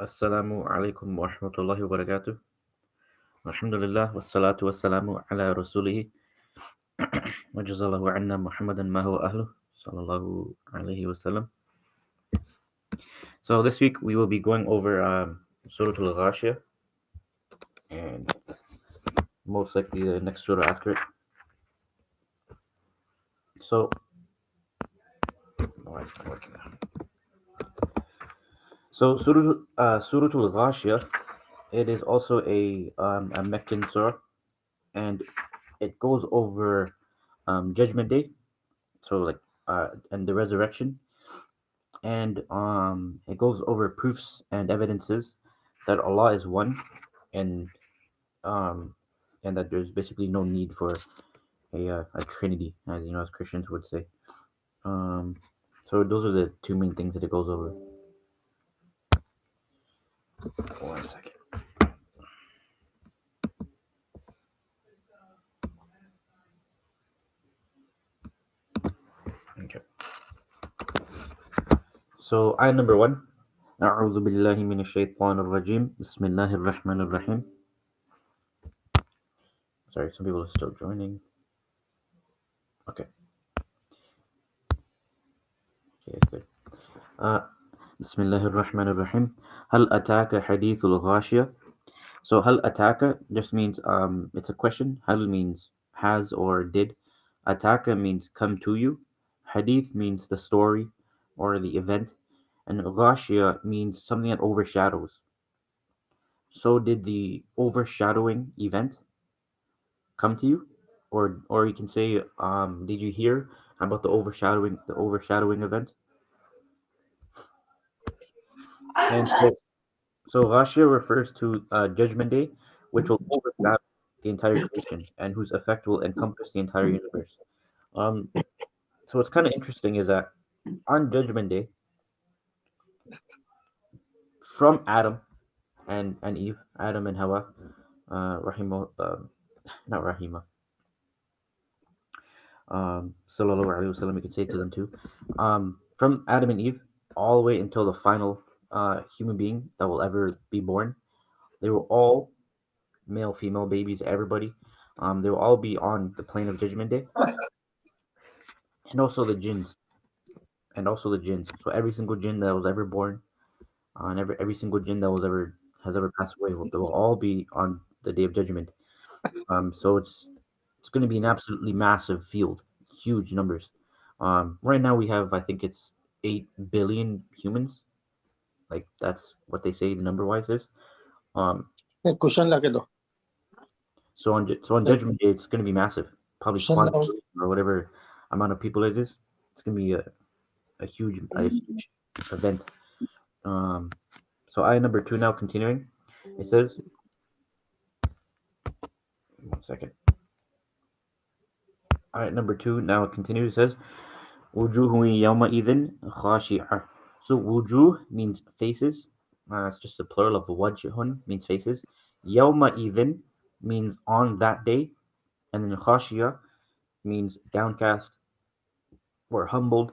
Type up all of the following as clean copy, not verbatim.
Assalamualaikum warahmatullahi wabarakatuh. Alhamdulillah wassalatu wassalamu ala rasulih wa jazallahu anna Muhammadan ma huwa ahluh sallallahu alaihi wasallam. So this week we will be going over Surah Al-Ghashiyah and most likely the next surah after it. So, why is it not working now? So Surah Al-Ghashiyah, it is also a Meccan surah, and it goes over Judgment Day, so like and the resurrection, and it goes over proofs and evidences that Allah is one, and um, and that there's basically no need for a trinity, as as Christians would say. Um, so those are the two main things that it goes over. 1 second. Okay. So ayah number 1. أعوذ بالله من الشيطان الرجيم بسم الله الرحمن الرحيم. Sorry, some people are still joining. Okay. Okay, it's good. بسم الله الرحمن الرحيم. هل أتاك حديث الغاشية? So hal ataka just means it's a question. Hal means has or did. Ataka means come to you. Hadith means the story or the event. And ghashia means something that overshadows. So did the overshadowing event come to you? Or you can say did you hear about the overshadowing event? And so ghashia refers to Judgment Day, which will overshadow the entire creation and whose effect will encompass the entire universe. Um, so what's kind of interesting is that on Judgment Day, from Adam and Eve, Adam and Hawa, Rahima, not Rahima, Sallallahu Alaihi Wasallam, you could say to them too, from Adam and Eve all the way until the final human being that will ever be born, they were all male, female, babies, everybody. They will all be on the plane of Judgment Day, and also the jinns, So every single jinn that was ever born, and every single jinn that was ever has ever passed away, they will all be on the Day of Judgment. So it's going to be an absolutely massive field, huge numbers. Right now we have, I think it's 8 billion humans. Like that's what they say the number wise is. Um, question ला के दो so on Judgment Day, it's going to be massive, probably question लाओ or whatever amount of people it is. It's going to be a huge event. So ayah number 2 now continuing. It says, 1 second. Ayah number 2 now continues. It says, Wujuhu yawma idhin khashi'ah. So wujuh means faces. It's just a plural of wajhun, means faces. Yawma idhin means on that day. And then khashiyah means downcast or humbled.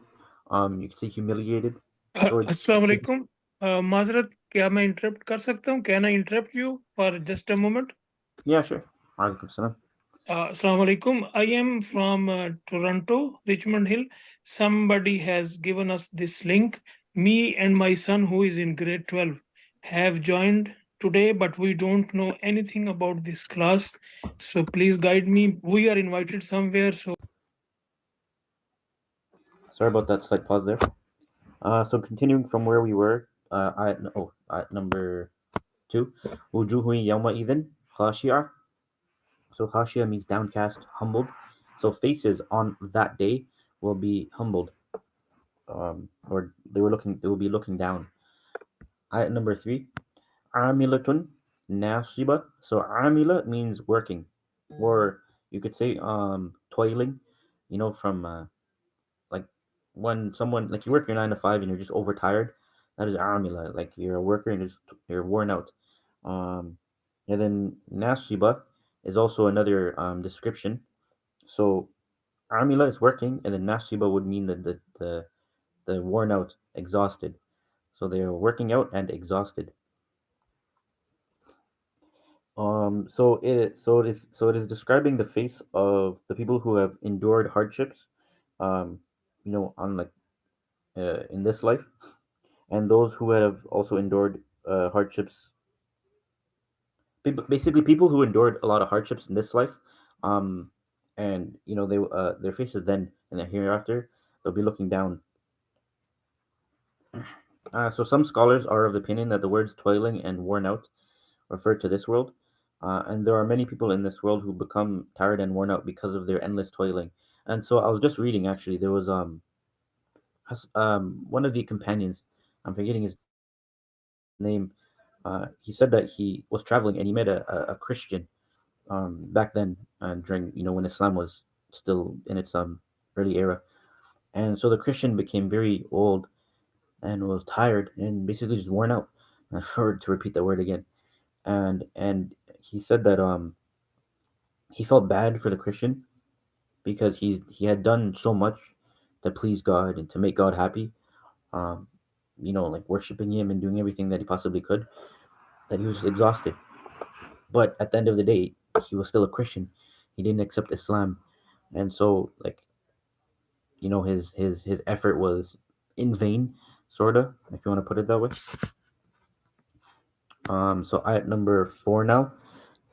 You can say humiliated. So Assalamualaikum. माजरत क्या मैं interrupt कर सकता हूँ? Can I interrupt you for just a moment? yeah, sure. Alaikum salam. Assalamualaikum. I am from Toronto, Richmond Hill. Somebody has given us this link. Me and my son, who is in grade 12, have joined today, but we don't know anything about this class. So please guide me. We are invited somewhere. So Sorry about that slight pause there. So continuing from where we were, at number 2, wujuhu yawma idhin khashi'ah. So khashia means downcast, humbled. So faces on that day will be humbled, or they will be looking down. Ayat number 3, amilatun nasiba. So amila means working, or you could say toiling. From like when someone like you work your 9 to 5 and you're just overtired, that is amila. Like you're a worker and you're worn out. Um, and then nasiba is also another description. So amila is working, and then nasiba would mean that the worn out, exhausted. So they are working out and exhausted. So it is describing the face of the people who have endured hardships, um, on like in this life, and those who have also endured hardships. Basically, people who endured a lot of hardships in this life, um, and their faces then and the hereafter, they'll be looking down. So some scholars are of the opinion that the words toiling and worn out refer to this world, and there are many people in this world who become tired and worn out because of their endless toiling. And so I was just reading, actually, there was one of the companions, I'm forgetting his name. He said that he was traveling and he met a Christian back then, during when Islam was still in its early era. And so the Christian became very old and was tired and basically just worn out. For to repeat that word again, and he said that he felt bad for the Christian because he had done so much to please God and to make God happy, um, like worshiping Him and doing everything that he possibly could, that he was exhausted. But at the end of the day, he was still a Christian. He didn't accept Islam, and so like his effort was in vain, sorta, if you want to put it that way. So ayat number 4 now.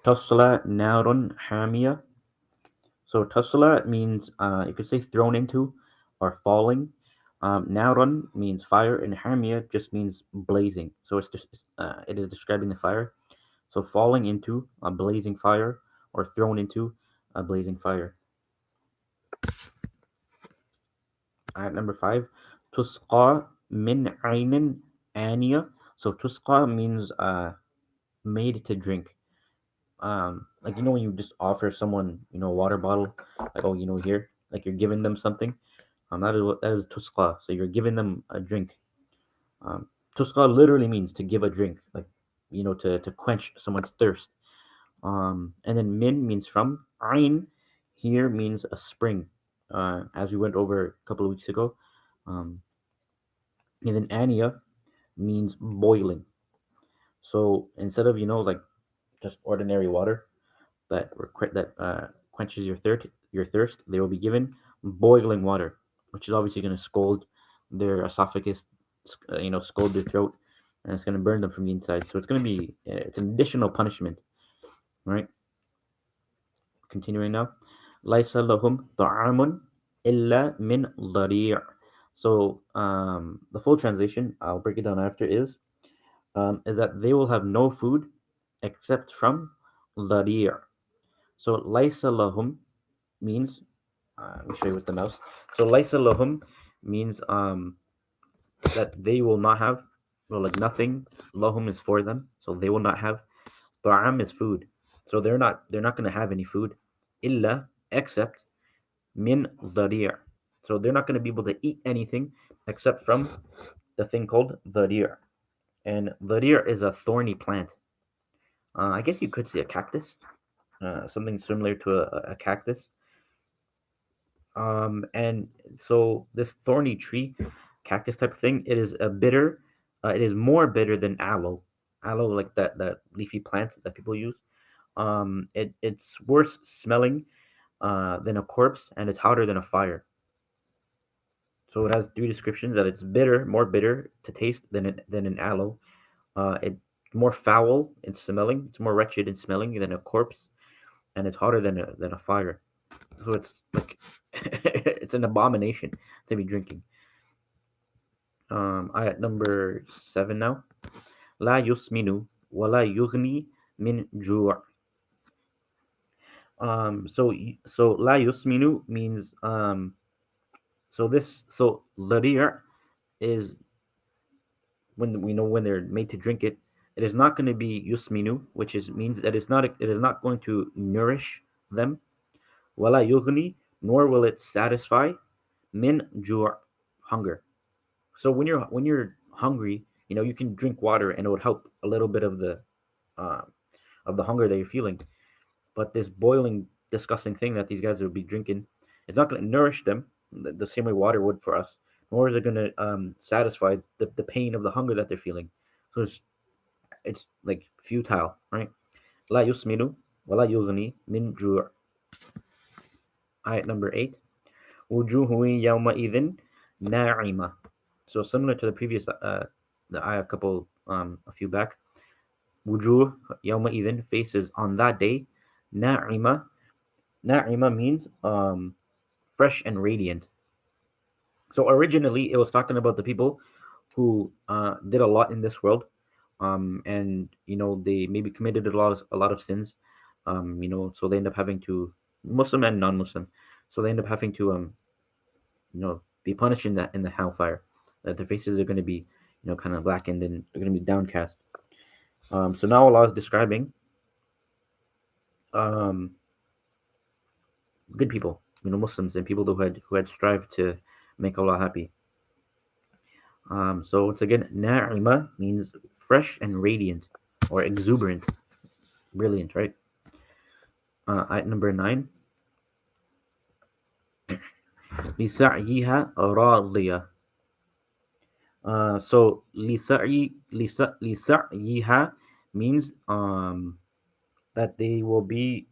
Tasla narun hamia. So tasla means, you could say thrown into or falling. Narun means fire, and hamia just means blazing. So it's just it is describing the fire. So falling into a blazing fire or thrown into a blazing fire. At number 5, tusqa min aynin aniya. So tusqa means made to drink. Like when you just offer someone a water bottle, like, oh, here, like you're giving them something. That is tusqa. So you're giving them a drink. Um, Tusqa literally means to give a drink, like to quench someone's thirst. And then min means from. Ain here means a spring, as we went over a couple of weeks ago. Um, and then ania means boiling. So instead of like just ordinary water that quenches your thirst, they will be given boiling water, which is obviously going to scald their esophagus, scald their throat, and it's going to burn them from the inside. So it's an additional punishment, right? Continuing now. Laisa lahum ta'amun illa min dhari'. So the full translation, I'll break it down after, is that they will have no food except from dhari'. So laisa lahum means, let me show you with the mouse. So laisa lahum means that they will not have, well, like nothing. Lahum is for them, so they will not have. Ta'am is food, so they're not going to have any food. Illa, except min dhari'. So they're not going to be able to eat anything except from the thing called dhari'. And dhari' is a thorny plant. I guess you could say a cactus, something similar to a cactus. And so this thorny tree, cactus type of thing, it is a bitter. It is more bitter than aloe. Aloe, like that leafy plant that people use. It's worse smelling than a corpse, and it's hotter than a fire. So it has three descriptions: that it's bitter, more bitter to taste than an aloe. It's more foul in smelling. It's more wretched in smelling than a corpse, and it's hotter than a fire. So it's like it's an abomination to be drinking. Ayat number 7 now. La yusminu wala yughni min ju'. So la yusminu means, so ladir is, when we know when they're made to drink it, it is not going to be yusminu, which is means that it is not going to nourish them. Wala yughni, nor will it satisfy min ju', hunger. So when you're hungry, you can drink water and it would help a little bit uh, of the hunger that you're feeling. But this boiling, disgusting thing that these guys would be drinking, it's not going to nourish them the same way water would for us, nor is it going to satisfy the pain of the hunger that they're feeling. So it's like futile, right? لا يسمن ولا يغني من جوع. Ayat number 8. وجوه يومئذ ناعمة. So similar to the previous the ayah a few back. Wujuh yawma faces on that day. Na'ima. Na'ima means fresh and radiant. So originally it was talking about the people who did a lot in this world, and they maybe committed a lot of sins, so they end up having to, Muslim and non-Muslim, so they end up having to be punished in the hellfire. That their faces are going to be kind of blackened and they're going to be downcast. So now Allah is describing um, good people, Muslims and people who had strived to make Allah happy. So once again, na'ima means fresh and radiant, or exuberant, brilliant, right? Ayat number 9. لِسَعْيِهَا رَاضِيَةٌ. So لِسَعْيِهَا means that they will be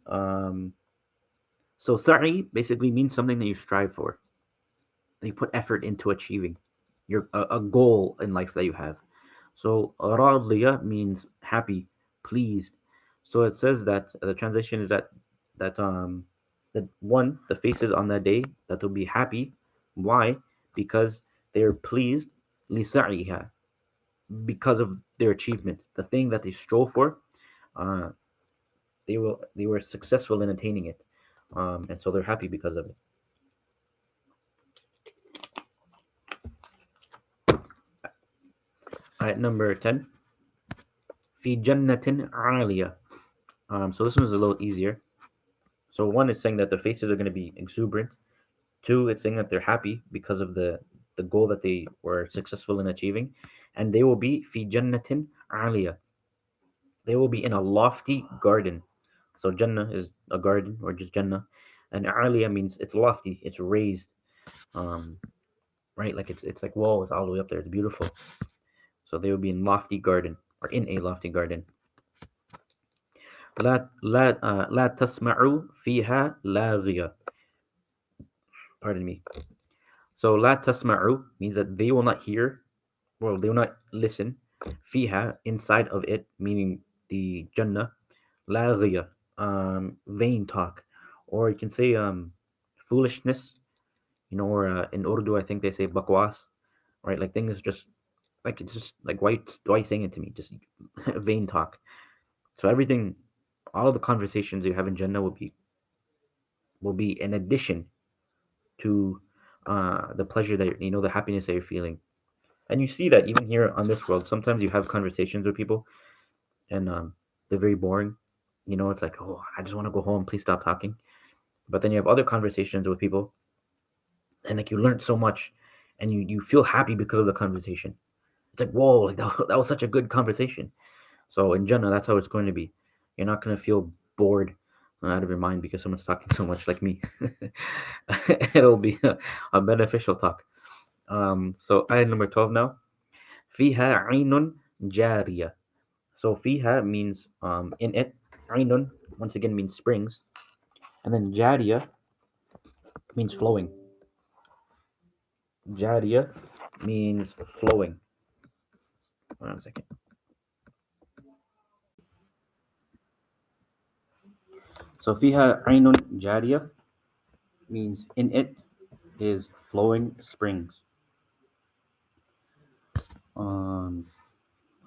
so sa'i basically means something that you strive for, that you put effort into achieving a goal in life that you have. So radiya means happy, pleased. So it says that the translation is that one, the faces on that day, that they'll be happy. Why? Because they're pleased, lisa'iha, because of their achievement, the thing that they strove for. Uh, they were successful in attaining it, and so they're happy because of it. Ayat number 10. Fi jannatin 'aliyah. So this one is a little easier. So one, it's saying that their faces are going to be exuberant. Two, it's saying that they're happy because of the goal that they were successful in achieving, and they will be fi jannatin 'aliyah. They will be in a lofty garden. So Jannah is a garden, or just Jannah, and 'aliyah means it's lofty, it's raised, um, right? Like it's like, whoa, it's all the way up there. It's beautiful. So they will be in lofty garden, or in a lofty garden. لا تسمع فيها لاغية. Pardon me. So la tasma'u means that they will not hear, well, they will not listen. Fiha, inside of it, meaning the Jannah. Laghiya, vain talk, or you can say foolishness. Or in Urdu, I think they say bakwas, right? Like things just like it's just like why are you saying it to me? Just vain talk. So everything, all of the conversations you have in Jannah will be in addition to the pleasure that the happiness that you're feeling. And you see that even here on this world. Sometimes you have conversations with people, and they're very boring. It's like, oh, I just want to go home. Please stop talking. But then you have other conversations with people, and like you learn so much, and you feel happy because of the conversation. It's like, whoa, like that was such a good conversation. So in Jannah, that's how it's going to be. You're not going to feel bored out of your mind because someone's talking so much like me. It'll be a beneficial talk. So ayat number 12 now. Fiha ainun jariya. So fiha means in it. Ainun once again means springs, and then jariya means flowing. Jariya means flowing. Hold on a second. So fiha ainun jariya means in it is flowing springs. Um,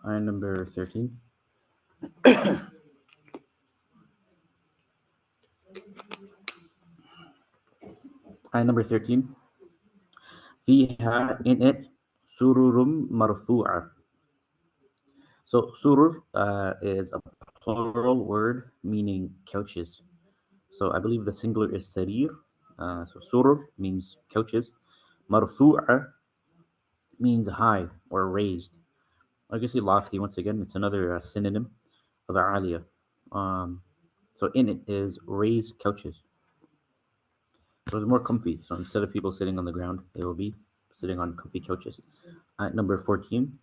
Ayah number 13. Ayah number 13. Fiha in it sururum marfu'a. So surur is a plural word meaning couches. So I believe the singular is sarir. So surur means couches. Marfu'a means high or raised. I can see lofty once again. It's another synonym of aliyah. Um, so in it is raised couches. So it's more comfy. So instead of people sitting on the ground, they will be sitting on comfy couches. At number 14.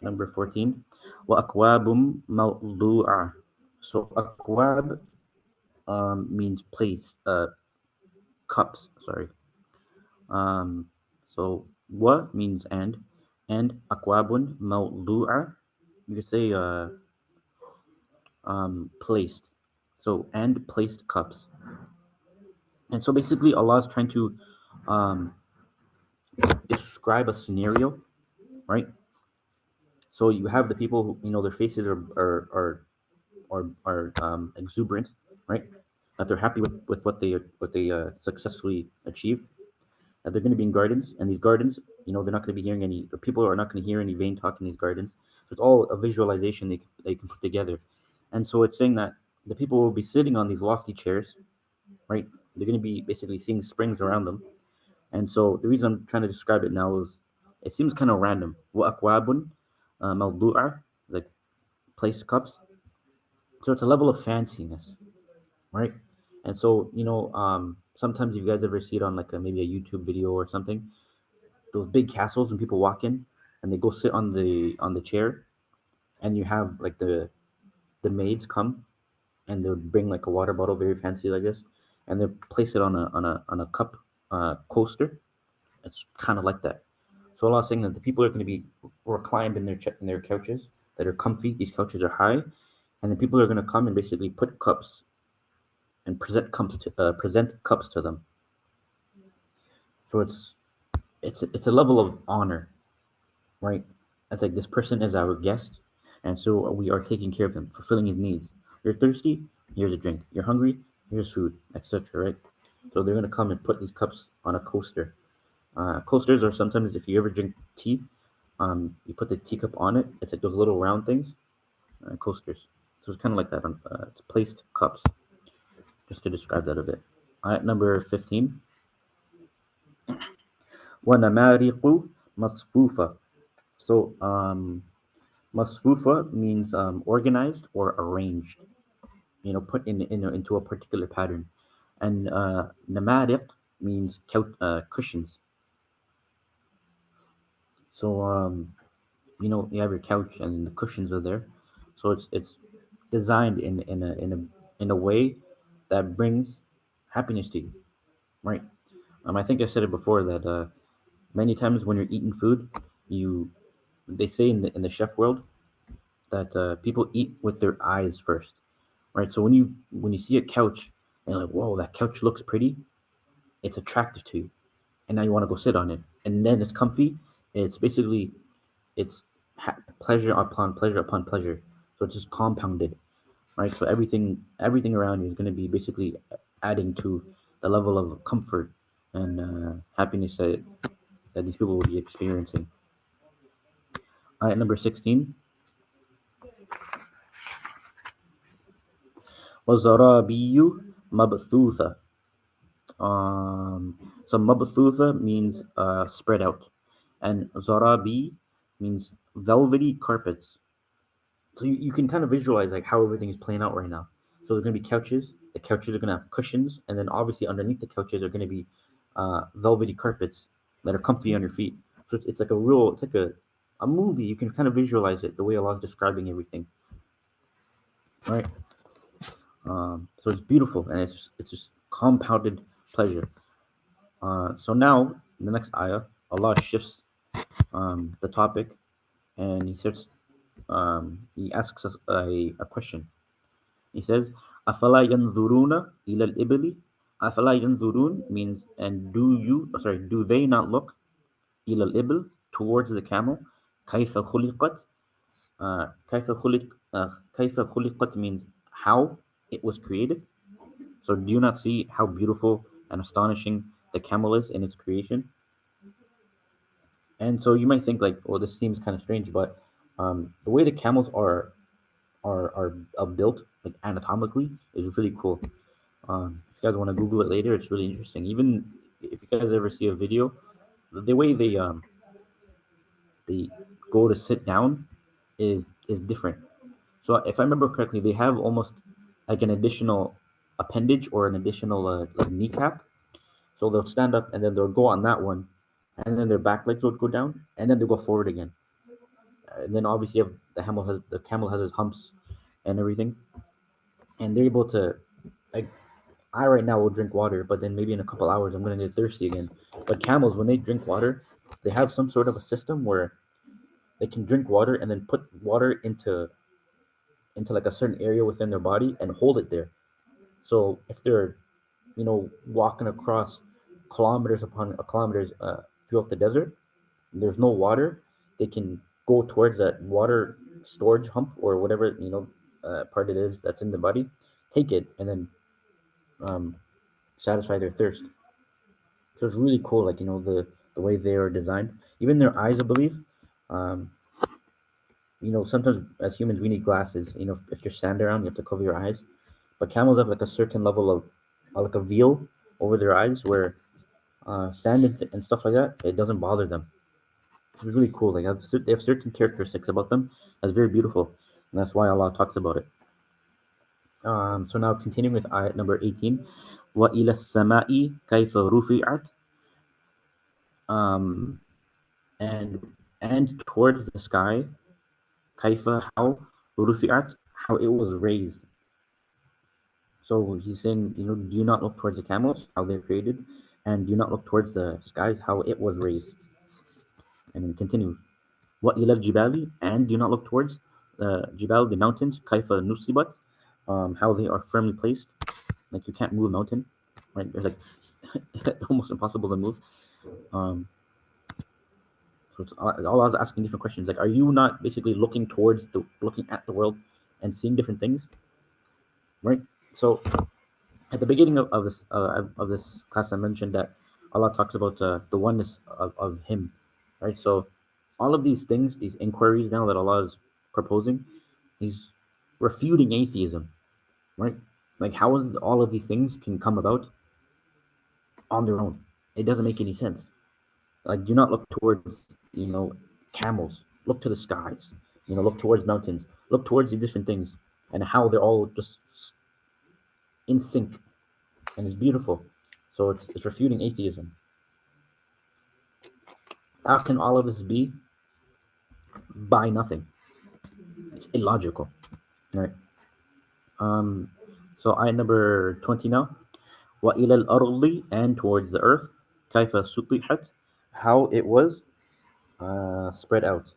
Number 14. وأكواب موضوعة. So أكواب means plates, cups. Sorry. So wa means and أكواب موضوعة. You could say placed. So and placed cups. And so basically, Allah is trying to um, describe a scenario, right? So you have the people who, their faces are exuberant, right? That they're happy with what they successfully achieve. That they're going to be in gardens, and these gardens, they're not going to be hearing any. Or people are not going to hear any vain talk in these gardens. So it's all a visualization they can put together, and so it's saying that the people will be sitting on these lofty chairs, right? They're going to be basically seeing springs around them, and so the reason I'm trying to describe it now is it seems kind of random. وأكواب موضوعة, like placed cups. So it's a level of fanciness, right? And so sometimes you guys ever see it on like maybe a YouTube video or something, those big castles when people walk in and they go sit on the chair, and you have like the maids come and they'll bring like a water bottle, very fancy like this, and they place it on a cup coaster. It's kind of like that. So Allah is saying that the people are going to be reclined in their couches that are comfy. These couches are high, and the people are going to come and basically put cups and present cups to them. So it's a level of honor, right? It's like this person is our guest, and so we are taking care of him, fulfilling his needs. You're thirsty, here's a drink. You're hungry, here's food, etc. Right? So they're gonna come and put these cups on a coaster. Coasters are sometimes, if you ever drink tea, you put the teacup on it. It's like those little round things, coasters. So it's kind of like that. It's placed cups, just to describe that a bit. Ayat number 15. وَنَمَارِقُ مَصْفُوفَةً. So masfufa means organized or arranged, put into a particular pattern. And namariq means cushions. So you have your couch and the cushions are there. So it's designed in a way that brings happiness to you, right? I think I said it before that many times when you're eating food, you they say in the chef world that people eat with their eyes first, right? So when you see a couch and you're like, whoa, that couch looks pretty, it's attractive to you, and now you want to go sit on it, and then it's comfy. It's basically it's pleasure upon pleasure upon pleasure. So it's just compounded, right? So everything around you is going to be basically adding to the level of comfort and happiness that these people will be experiencing. All right, number 16. وَزَرَابِيُّ مَبْثُوثَةٌ. So mabthutha means spread out, and zarabi means velvety carpets. So you can kind of visualize like how everything is playing out right now. So there's gonna be couches. The couches are gonna have cushions, and then obviously underneath the couches are gonna be velvety carpets that are comfy on your feet. So it's like a movie. You can kind of visualize it the way Allah is describing everything, right? So it's beautiful, and it's just compounded pleasure. So now, in the next ayah, Allah shifts the topic, and he asks us a question. He says, "Afala yanzuruna ila al-ibli?" Afala yanzurun means, and do they not look ila al-ibl, towards the camel? Kaifa khuliqat? Kaifa khuliq, kaifa khuliqat means how it was created. So do you not see how beautiful and astonishing the camel is in its creation? And so you might think like, well, this seems kind of strange, but the way the camels are built, like anatomically, is really cool. If you guys want to Google it later, it's really interesting. Even if you guys ever see a video, the way they go to sit down is different. So if I remember correctly, they have almost like an additional appendage or an additional like kneecap. So they'll stand up and then they'll go on that one, and then their back legs will go down, and then they'll go forward again. And then obviously you have the camel has its humps and everything, and they're able to, like, I right now will drink water, but then maybe in a couple hours I'm gonna get thirsty again. But camels, when they drink water, they have some sort of a system where they can drink water and then put water into like a certain area within their body and hold it there. So if they're, walking across kilometers upon kilometers throughout the desert, there's no water, they can go towards that water storage hump or whatever, part it is that's in the body, take it, and then um, satisfy their thirst. So it's really cool, like, the way they are designed. Even their eyes, I believe. Um, sometimes as humans we need glasses. If you're standing around, you have to cover your eyes. But camels have like a certain level of, like a veil over their eyes where sand and stuff like that, it doesn't bother them. It's really cool. Like they have certain characteristics about them that's very beautiful, and that's why Allah talks about it. So now continuing with ayat number 18, wa ila samai kaifa rufi'at, um, and towards the sky, kaifa, how, rufi'at, how it was raised. So he's saying, do not look towards the camels, how they're created, and do not look towards the skies, how it was raised. And then continue. What ilal jibali, and do not look towards the jibal, the mountains, kaifa nusibat, how they are firmly placed. Like you can't move a mountain, right? It's like almost impossible to move. Um, so it's all I was asking different questions. Like, are you not basically looking at the world and seeing different things, right? So at the beginning of this class, I mentioned that Allah talks about the oneness of Him, right? So all of these things, these inquiries now that Allah is proposing, He's refuting atheism, right? Like how is all of these things can come about on their own? It doesn't make any sense. Like do not look towards camels. Look to the skies. Look towards mountains. Look towards these different things and how they're all just in sync and it's beautiful. So it's refuting atheism. How can all of this be by nothing? It's illogical, right? Um, so ayah number 20 now. Wa ilal ardi, and towards the earth. Kaifa sutihat, how it was spread out.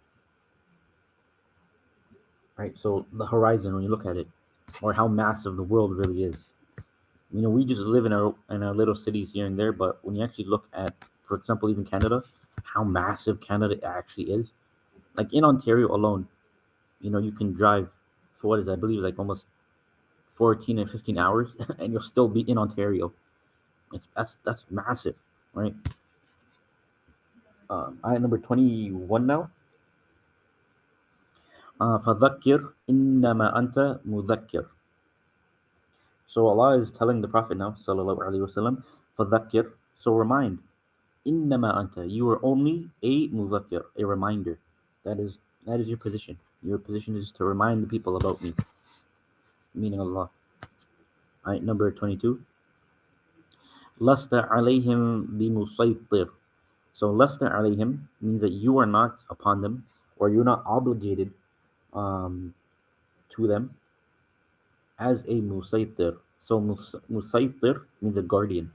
Right. So the horizon, when you look at it, or how massive the world really is. We just live in our little cities here and there, but when you actually look at, for example, even Canada, how massive Canada actually is. Like in Ontario alone, you can drive for what is, I believe, like almost 14 and 15 hours, and you'll still be in Ontario. That's massive, right? Ayat number 21 now. فَذَكِّرْ إِنَّمَا أَنْتَ مُذَكِّرْ. So Allah is telling the Prophet now, sallallahu alaihi wasallam, فَذَكِّرْ, so remind, إِنَّمَا أَنْتَ, you are only a مُذَكِّر, a reminder. That is your position. Your position is to remind the people about me, meaning Allah. Ayat number 22. لَسْتَ عَلَيْهِمْ بِمُصَيْطِرْ. So lasta alayhim means that you are not upon them, or you're not obligated um, to them as a musaytir. So musaytir means a guardian.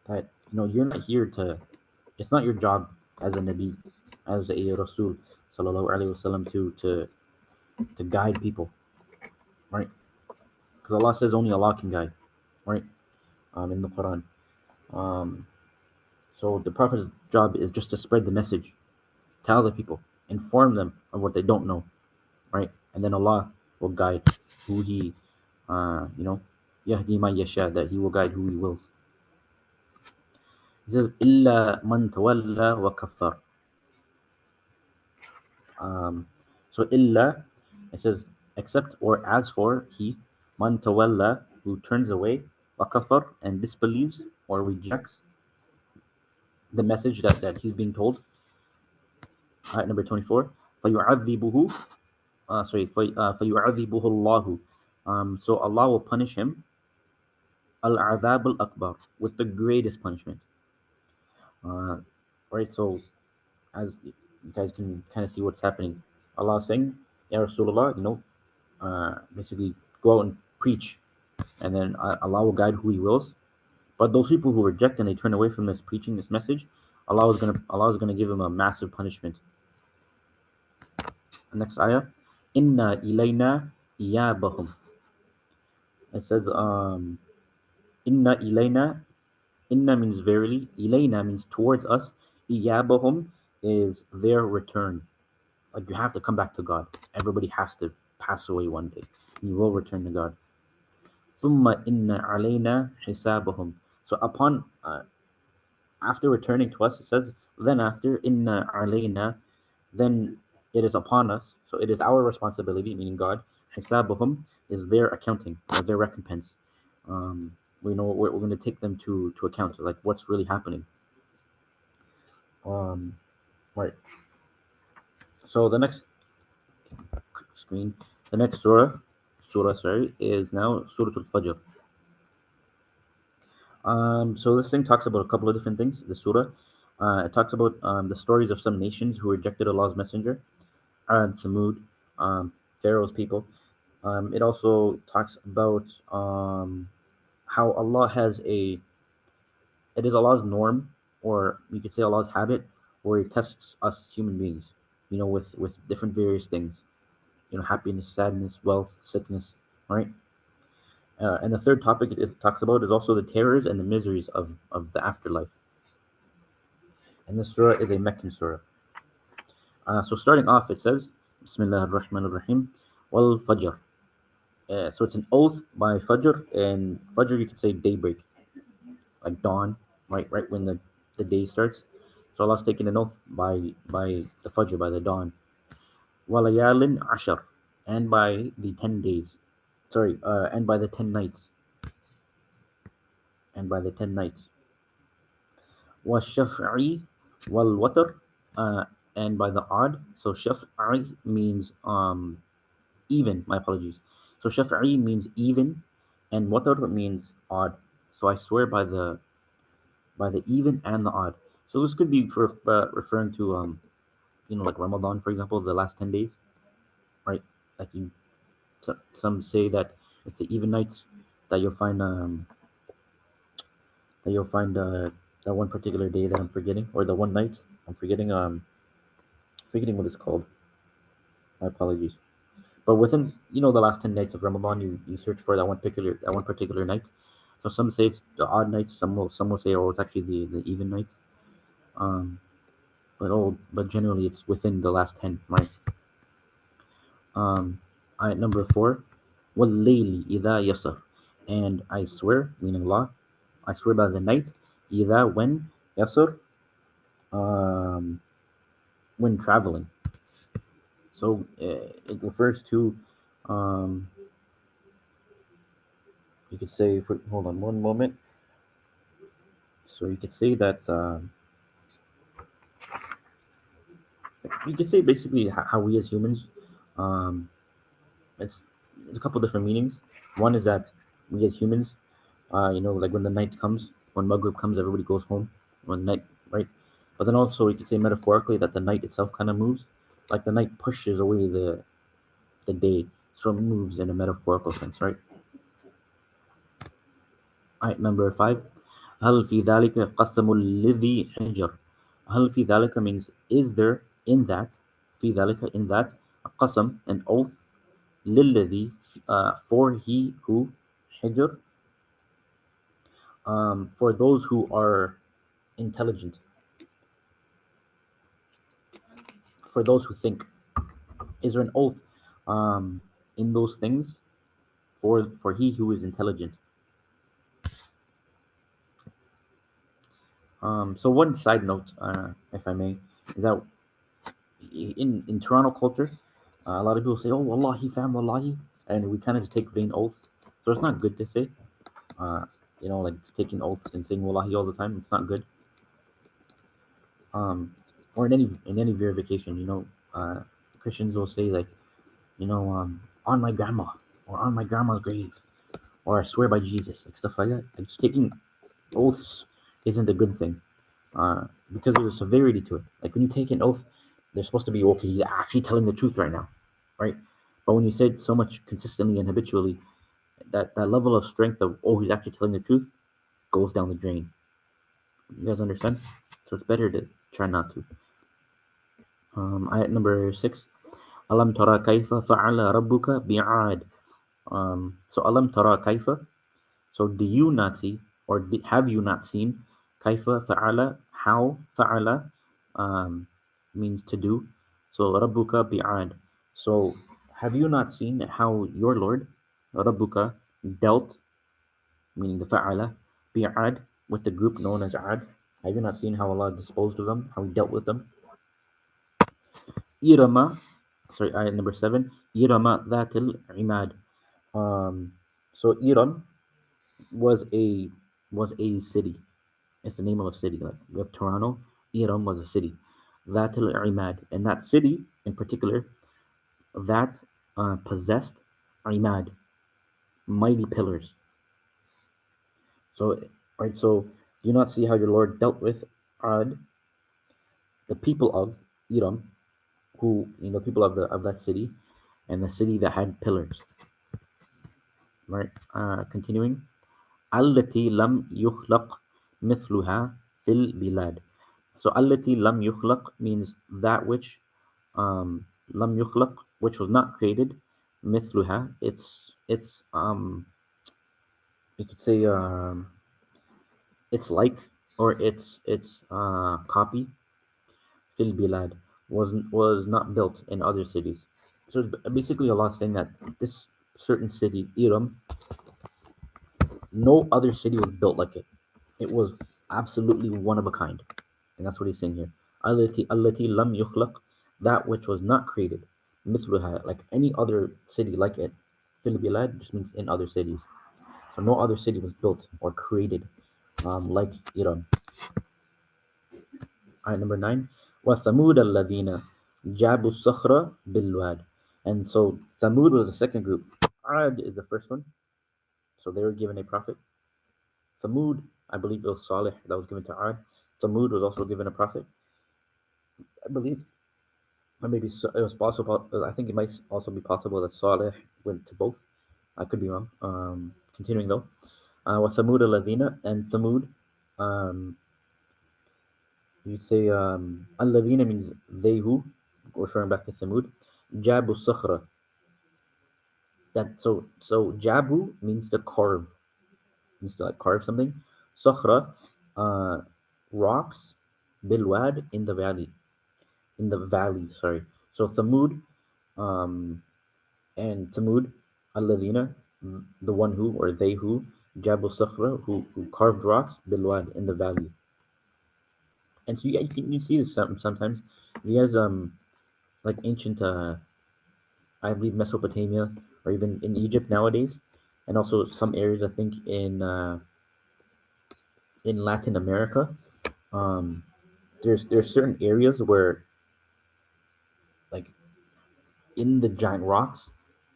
That you're not here to. It's not your job as a nabi, as a rasul, sallallahu alaihi wasallam, to guide people, right? Because Allah says only Allah can guide, right? In the Quran. Um, so the Prophet's job is just to spread the message, tell the people, inform them of what they don't know, right? And then Allah will guide who He, yahdi ma yasha, that He will guide who He wills. He says, "Illa man tawalla wa kaffar." So illa, it says except or as for he, man tawalla, who turns away, wa kafar, and disbelieves or rejects the message that he's being told. Ayat number 24. فَيُعَذِّبُهُ فَيُعَذِّبُهُ اللَّهُ. So Allah will punish him, al-'adhab al-akbar, with the greatest punishment. Uh, right, so as you guys can kind of see what's happening, Allah is saying, Ya Rasulullah, basically go out and preach, and then Allah will guide who He wills. But those people who reject and they turn away from this preaching, this message, Allah is gonna give them a massive punishment. Next ayah, Inna ilayna iyabahum. It says, Inna ilayna. Inna means verily. Ilayna means towards us. Iyabahum is their return. Like you have to come back to God. Everybody has to pass away one day. You will return to God. Thumma inna alayna hisabahum. So upon after returning to us, it says, then after inna alayna, then it is upon us. So it is our responsibility, meaning God. Hisabahum is their accounting or their recompense. We know we're going to take them to account, like what's really happening. Right. So the next screen, the next surah, is now Surah Al-Fajr. So this thing talks about a couple of different things. The surah, it talks about the stories of some nations who rejected Allah's messenger, and Samud, Pharaoh's people. It also talks about how Allah has it is Allah's norm, or you could say Allah's habit, where He tests us human beings, with different various things, happiness, sadness, wealth, sickness, right? And the third topic it talks about is also the terrors and the miseries of the afterlife. And this surah is a Meccan surah. So starting off, it says, Bismillah ar-Rahman ar-Rahim, Wal Fajr. So it's an oath by Fajr, and Fajr you could say daybreak, like dawn, right when the day starts. So Allah's taking an oath by the Fajr, by the dawn. Walayalin Ashar, and by the 10 days. Sorry, and by the 10 nights. And by the 10 nights. Washaf'i wal watr, and by the odd. So shaf'i means even. My apologies. So shaf'i means even, and watr means odd. So I swear by the even and the odd. So this could be for referring to like Ramadan, for example, the last 10 days, right? Like some say that it's the even nights that you'll find that one particular day that I'm forgetting, or the one night I'm forgetting what it's called. My apologies. But within the last 10 nights of Ramadan, you search for that one particular night. So some say it's the odd nights. Some will say, oh, it's actually the even nights. Um, but generally it's within the last 10, right? Ayat number 4, وَاللَّيْلِ إِذَا يَسَرْ, and I swear, meaning Allah, I swear by the night, إِذَا when, يَسَرْ, when traveling. So it refers to, you could say, hold on one moment. So you could say that, you could say basically how we as humans, um, it's a couple different meanings. One is that we as humans, like when the night comes, when Maghrib comes, everybody goes home. When night, right? But then also we could say metaphorically that the night itself kind of moves, like the night pushes away the day, so it moves in a metaphorical sense, right? Ayat number 5. هل في ذلك قسم الذي حجر. هل في ذلك means is there in that, في ذلك in that, a qasam, an oath, للذي, for he who, حجر, for those who are intelligent, for those who think. Is there an oath in those things for he who is intelligent? So one side note, if I may, is that in Toronto culture, a lot of people say, "Oh, wallahi, fam, wallahi," and we kind of just take vain oaths. So it's not good to say, like taking oaths and saying wallahi all the time. It's not good. Or in any verification, Christians will say like, on my grandma, or on my grandma's grave, or I swear by Jesus, like stuff like that. Like just taking oaths isn't a good thing, because there's a severity to it. Like when you take an oath, They're supposed to be, okay, he's actually telling the truth right now, right? But when you say it so much consistently and habitually, that level of strength of, oh, he's actually telling the truth, goes down the drain. You guys understand? So it's better to try not to. Ayat number 6. Alam tara kaifa fa'ala rabbuka bi'ad. So alam tara kaifa. So do you not see, or have you not seen, kaifa fa'ala, how fa'ala means to do. So rabbuka bi'ad. So have you not seen how your Lord, rabbuka, dealt, meaning the fa'ala, bi'ad, with the group known as Ad? Have you not seen how Allah disposed of them, how He dealt with them? Irama, sorry, ayat number 7. Irama dhatil imad. So Iram was a city. It's the name of a city. Like we have Toronto. Iram was a city. Dhatil imad, and that city in particular, that possessed imad, mighty pillars. So right, so do you not see how your Lord dealt with Ad, the people of Iram, who people of that city, and the city that had pillars. Right. Continuing. Allati lam yukhlaq mithluha fil bilad. So allati lam yukhlaq means that which lam yukhlaq, which was not created, mithluha. It's you could say it's like, or it's copy, fil bilad, was not built in other cities. So basically Allah saying that this certain city, Iram, no other city was built like it. It was absolutely one of a kind. And that's what he's saying here. Allati lam yukhlaq, that which was not created. Mithluha, like any other city like it. Fil bilad just means in other cities. So no other city was built or created like Iran. Ayat number 9. وَثَمُودَ الَّذِينَ جَابُوا الصَّخْرَ بِالْوَادِ. And so Thamud was the second group. Ad is the first one. So they were given a prophet. Thamud, I believe it was Salih that was given to Ad. Thamud was also given a prophet, I believe. Or maybe it was possible. I think it might also be possible that Salih went to both. I could be wrong. Continuing though, with Thamud al-Ladina and Thamud, um, you say al-Ladina means they who, referring back to Thamud. Jabu Sakhra. So Jabu means to carve, means to like carve something. Sakhra, uh, rocks, bilwad, in the valley. Sorry. So Thamud, um, and Thamud, Alladina, the one who, or they who, Jabal Sakhra, who carved rocks, Bilwad, in the valley. And so you see this sometimes. He has like ancient, I believe Mesopotamia, or even in Egypt nowadays, and also some areas I think in Latin America. Um, there's certain areas where, like, in the giant rocks,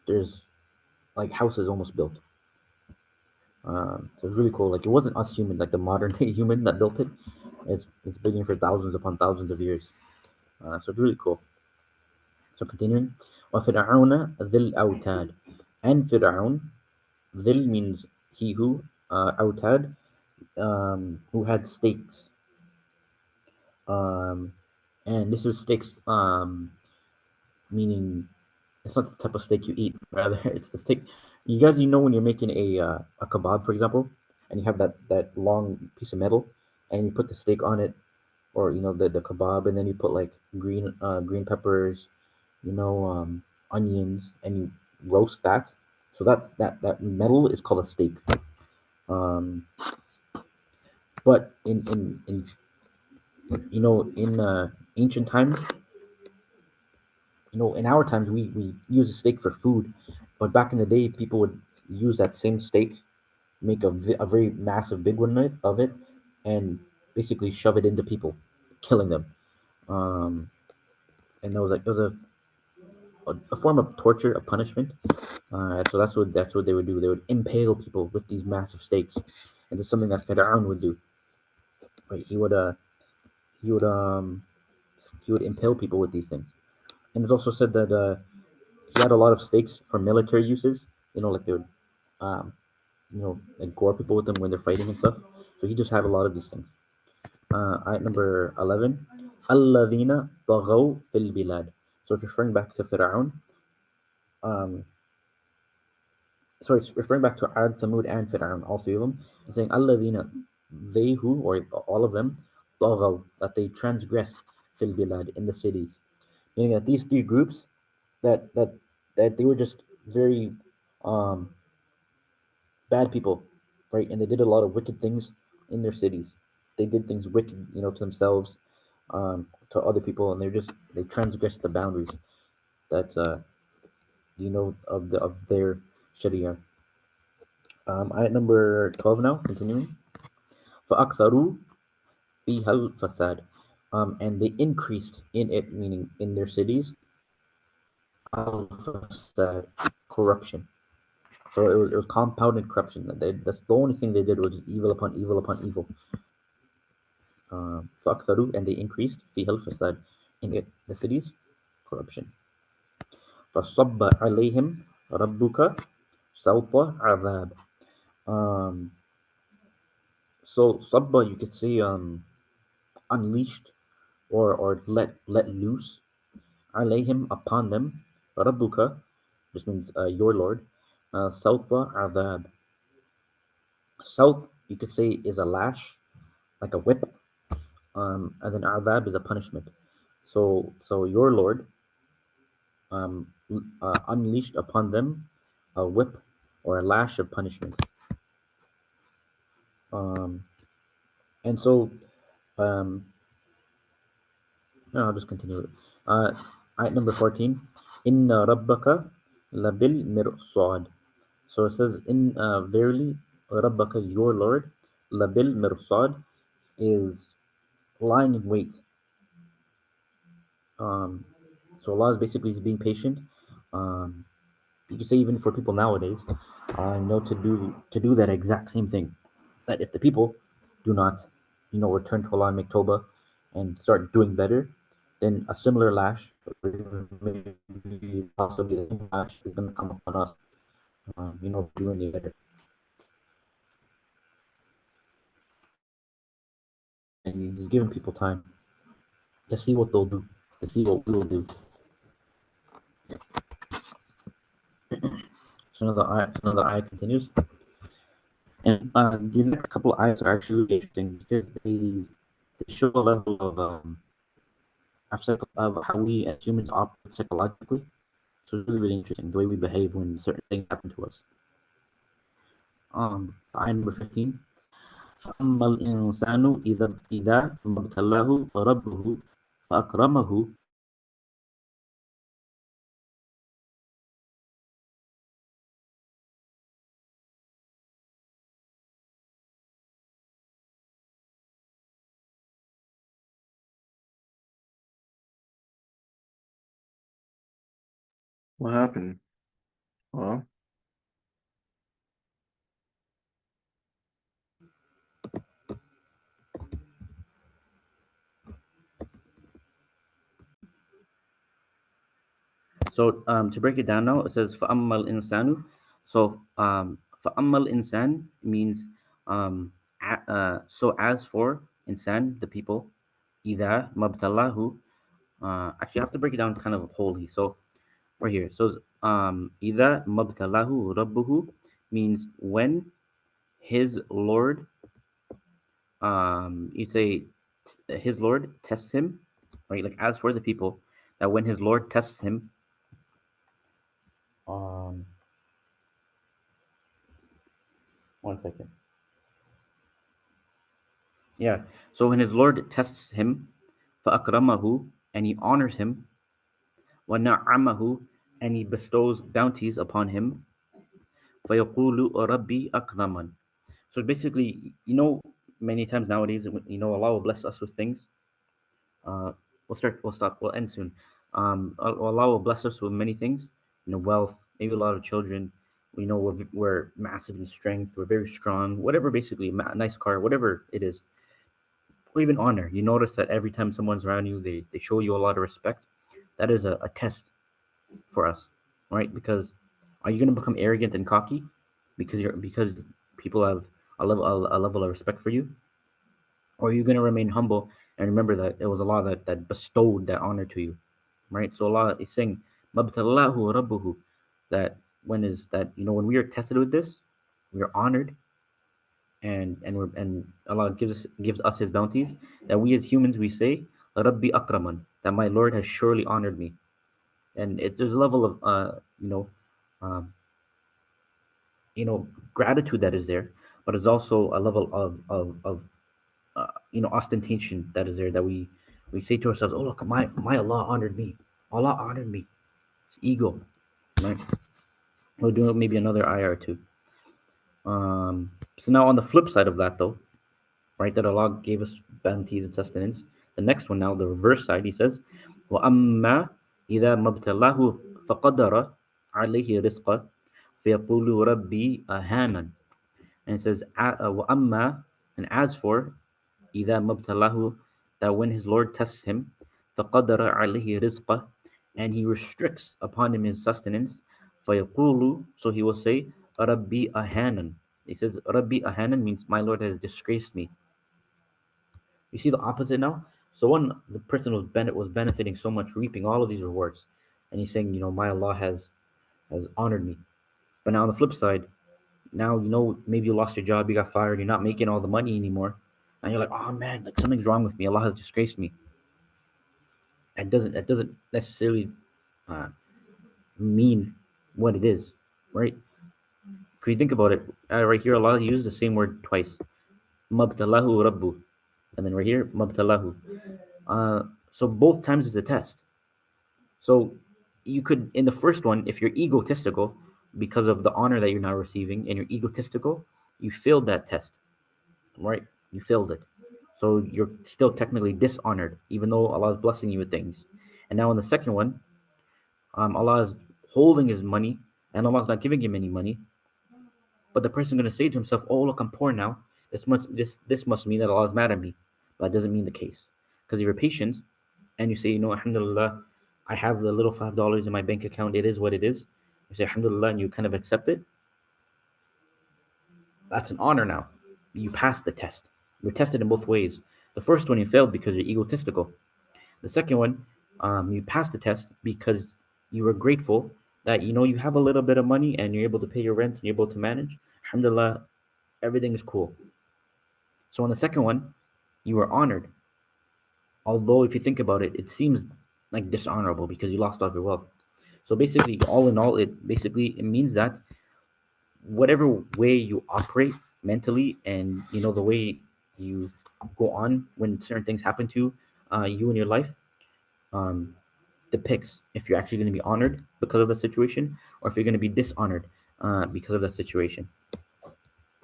there's like houses almost built. So it's really cool. Like, it wasn't us human, like the modern day human that built it. It's been here for thousands upon thousands of years. So it's really cool. So continuing, وَفِرْعَوْنَ ذِي الْأَوْتَادِ. And Fir'aun, dhil means he who, autad, who had stakes. Um, and this is stakes, meaning it's not the type of steak you eat. Rather, it's the steak. You know when you're making a kebab, for example, and you have that long piece of metal, and you put the steak on it, or the kebab, and then you put like green peppers, onions, and you roast that. So that metal is called a steak. Um, but in ancient times, in our times we use a steak for food, but back in the day, people would use that same steak, make a very massive big one of it, and basically shove it into people, killing them. Um, and it was a form of torture, a punishment. So that's what they would do. They would impale people with these massive stakes, and this is something that Fir'aun would do. Right? He would he would impale people with these things. And it's also said that he had a lot of stakes for military uses. Like they would, um, like gore people with them when they're fighting and stuff. So he just had a lot of these things. Ayat number 11. Alladhina taghaw fil bilad. So it's referring back to Fir'aun. Um, sorry, it's referring back to Ad, Samud, and Fir'aun, all three of them. It's saying Alladhina, they who, or all of them, taghaw, that they transgressed fil bilad, in the cities. Meaning that these three groups, that that that they were just very um, bad people, right? And they did a lot of wicked things in their cities. They did things wicked, to themselves, to other people, and they transgressed the boundaries that of their Sharia. Ayat number 12 now, continuing. فَأَكْثَرُوا فِيهَا الْفَسَادِ. And they increased in it, meaning in their cities, al-fasad, corruption. So it was compounded corruption. That's the only thing they did was evil upon evil upon evil. فَأَكْثَرُوا, and they increased فِيهَا الْفَسَادِ, in it, the cities, corruption. فَصَبَّ عَلَيْهِمْ رَبُّكَ سَوْطَ عَذَابٍ. Um, so sabba, you could say unleashed, or let loose, alayhim, upon them, rabbuka, which means your Lord, sawta adab. Sawt, you could say, is a lash, like a whip, and then adab is a punishment. So your Lord um, unleashed upon them a whip, or a lash of punishment. Um, and so um, No, I'll just continue. Ayat number 14. Inna rabbaka labil mirsad. So it says, in verily, rabbaka, your Lord, labil mirsad, is lying in wait. Um, so Allah is basically being patient. Um, you could say even for people nowadays, to do that exact same thing. That if the people do not, return to Allah and make tawbah and start doing better, then a similar lash, or maybe possibly the same lash, is going to come upon us. Doing the better. And He's giving people time to see what they'll do, to see what we will do. So another ayah continues. And the next couple of ayats are actually really interesting because they show a level of how we as humans operate psychologically. So it's really, really interesting the way we behave when certain things happen to us. Ayah number 15. فَأَمَّا الْإِنسَانُ إِذَا مَا ابْتَلَاهُ رَبُّهُ فَأَكْرَمَهُ. What happened? Well, So to break it down now, it says فَأَمَّا الْإِنسَانُ. So فَأَمَّا الْإِنسَان means so as for insan, the people, إِذَا مَبْتَلَاهُ. Actually, I have to break it down kind of wholly. So right here, so إِذَا مَبْتَلَاهُ رَبُّهُ means when his Lord, you say his Lord tests him, right? Like as for the people, that when his Lord tests him, um, one second. Yeah. So when his Lord tests him, فَأَكْرَمَهُ, and he honors him, وَنَعَّمَهُ, and he bestows bounties upon him, فَيَقُولُ رَبِّي أَكْرَمَنِ. So basically, many times nowadays, Allah will bless us with things. We'll end soon. Allah will bless us with many things, wealth, maybe a lot of children. We're massive in strength, we're very strong, whatever, basically, nice car, whatever it is. or even honor. You notice that every time someone's around you, they show you a lot of respect. That is a test for us, right? Because are you going to become arrogant and cocky because people have a level of respect for you, or are you going to remain humble and remember that it was Allah that bestowed that honor to you, right? So Allah is saying, "Mabtalahu rabbuhu," that when we are tested with this, we are honored, and Allah gives us His bounties. That we as humans we say, "Rabbi akraman," that my Lord has surely honored me, and there's a level of um, gratitude that is there, but it's also a level of ostentation that is there, that we say to ourselves, "Oh look, my Allah honored me. Allah honored me." It's ego, right? We'll do maybe another ayah or two. So now on the flip side of that, though, right, that Allah gave us bounties and sustenance. The next one now, the reverse side, He says, وَأَمَّا إِذَا مَبْتَلَاهُ فَقَدَرَ عَلَيْهِ رِزْقًا فَيَقُولُ رَبِّي أَهَانًا. And it says, وَأَمَّا, and as for إِذَا مَبْتَلَاهُ, that when his Lord tests him, فَقَدَرَ عَلَيْهِ رِزْقًا, and He restricts upon him his sustenance, فَيَقُولُ, so he will say, رَبِّي أَهَانًا. He says, Rabbi Ahanan means my Lord has disgraced me. You see the opposite now? So when the person was benefiting so much, reaping all of these rewards, and he's saying, my Allah has honored me. But now on the flip side, now maybe you lost your job, you got fired, you're not making all the money anymore, and you're like, oh man, like something's wrong with me. Allah has disgraced me. That doesn't necessarily uh, mean what it is, right? If you think about it, right here, Allah uses the same word twice. Mabtalahu Rabbu. And then right here, Mabtalahu. So both times it's a test. So you could, in the first one, if you're egotistical because of the honor that you're now receiving, and you're egotistical, you failed that test, right? You failed it. So you're still technically dishonored, even though Allah is blessing you with things. And now in the second one, Allah is holding his money, and Allah is not giving him any money. But the person is going to say to himself, "Oh, look, I'm poor now. This must mean that Allah is mad at me." But that doesn't mean the case, because if you're patient and you say, Alhamdulillah, I have the little $5 in my bank account. It is what it is. You say Alhamdulillah, and you kind of accept it. That's an honor now. You passed the test. You're tested in both ways. The first one you failed because you're egotistical. The second one, you passed the test because you were grateful that you have a little bit of money and you're able to pay your rent and you're able to manage. Alhamdulillah, everything is cool. So on the second one, you were honored. Although if you think about it, it seems like dishonorable because you lost all your wealth. So basically, all in all, it means that whatever way you operate mentally, and the way you go on when certain things happen to you in your life, um, depicts if you're actually going to be honored because of that situation, or if you're going to be dishonored because of that situation.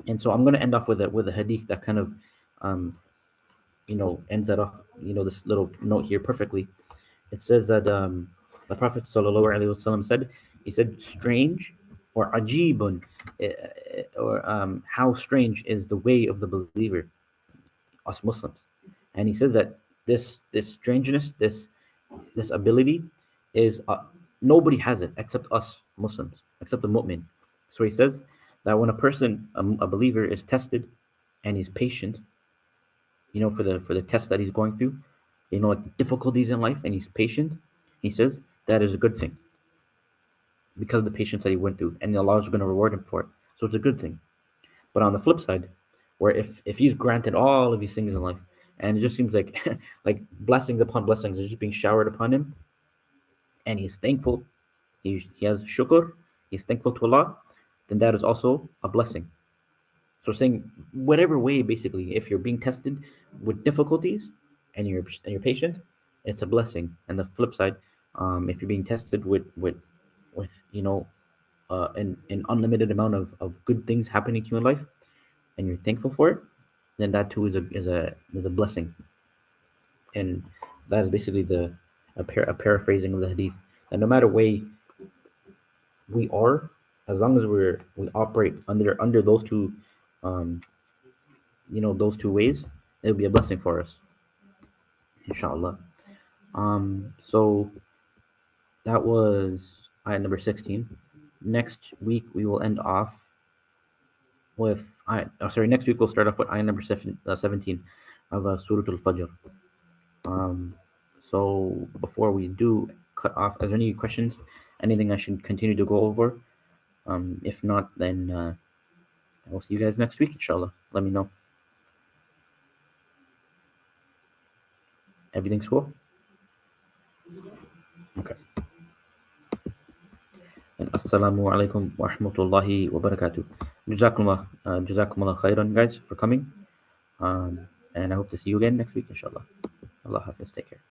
And so I'm going to end off with a hadith that kind of ends that off, this little note here perfectly. It says that the Prophet ﷺ said, he said, strange or ajibun, or how strange is the way of the believer, us Muslims. And he says that this strangeness, this ability is nobody has it except us Muslims, except the mu'min. So he says that when a person, a believer, is tested and he's patient, for the test that he's going through, like the difficulties in life, and he's patient, he says that is a good thing because of the patience that he went through, and Allah is going to reward him for it. So it's a good thing. But on the flip side, where if he's granted all of these things in life, and it just seems like like blessings upon blessings are just being showered upon him, and he's thankful, he has shukr, he's thankful to Allah, then that is also a blessing. So saying whatever way, basically, if you're being tested with difficulties and you're patient, it's a blessing. And the flip side, if you're being tested with an unlimited amount of good things happening to you in life, and you're thankful for it, then that too is a blessing. And that is basically a paraphrasing of the hadith. And no matter way we are, as long as we operate under those two, those two ways, it'll be a blessing for us. inshallah. So that was ayat number 16. Next week we will end off with next week we'll start off with ayat number 17 of Surah Al-Fajr. So before we do cut off, are there any questions? Anything I should continue to go over? If not, then I will see you guys next week, inshallah. Let me know. Everything's cool? Okay. And Assalamualaikum warahmatullahi wabarakatuh. Jazakumullah khairan, guys, for coming. And I hope to see you again next week, inshallah. Allah Hafiz. Take care.